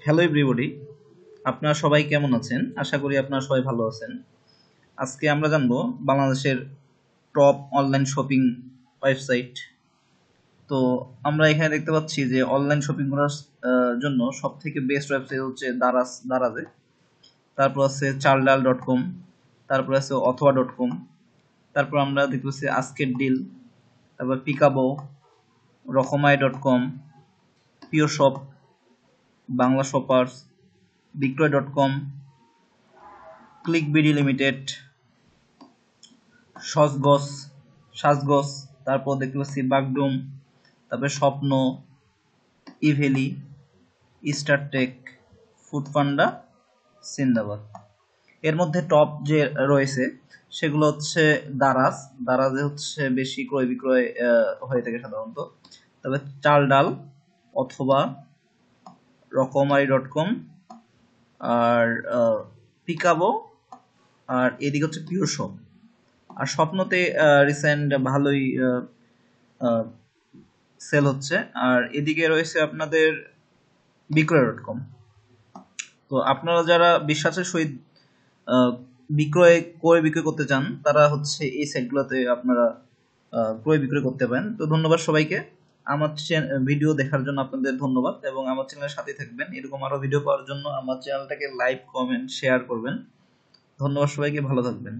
Hello everybody, আপনারা সবাই কেমন আছেন? আশা করি আপনারা সবাই ভালো আছেন। আজকে আমরা জানবো বাংলাদেশের টপ অনলাইন শপিং ওয়েবসাইট। তো আমরা এখানে দেখতে পাচ্ছি যে অনলাইন শপিং করার জন্য সব থেকে বেস্ট ওয়েবসাইট হচ্ছে দারাজে। তারপর আছে চালডাল.com, তারপর আছে অথবা.com, তারপর আমরা দেখতে পাচ্ছি আজকের ডিল, তারপর পিকাবো, রকমাই.com, পিওর শপ, বাংলা শপার্স, বিক্রয়.com, ক্লিকবিডি লিমিটেড, সাজগস, তারপর দেখতে পাচ্ছি বাগডুম, তারপরে স্বপ্ন, ইভেলি, স্টারটেক, ফুডপান্ডা, সিন্দাবাদ। এর মধ্যে টপ যে রয়েছে সেগুলো হচ্ছে দারাজে হচ্ছে বেশি ক্রয় বিক্রয় হয়ে থাকে সাধারণত। তবে চাল ডাল অথবা রকমারি.com আর পিকাবো, আর এদিকে হচ্ছে পিওর শপ। আর স্বপ্নতে রিসেন্ট ভালোই সেল হচ্ছে। আর এদিকে রয়েছে আপনাদের বিক্রয়.com। তো আপনারা যারা বিশ্বাসের সহিত বিক্রয় করতে চান তারা হচ্ছে এই সাইটগুলোতে আপনারা ক্রয় বিক্রয় করতে পারেন। তো ধন্যবাদ সবাইকে। আমার ভিডিও দেখার জন্য আপনাদের ধন্যবাদ এবং আমার চ্যানেলের সাথে থাকবেন। এরকম আরো ভিডিও পাওয়ার জন্য আমার চ্যানেলটাকে লাইক, কমেন্ট, শেয়ার করবেন। ধন্যবাদ সবাইকে, ভালো থাকবেন।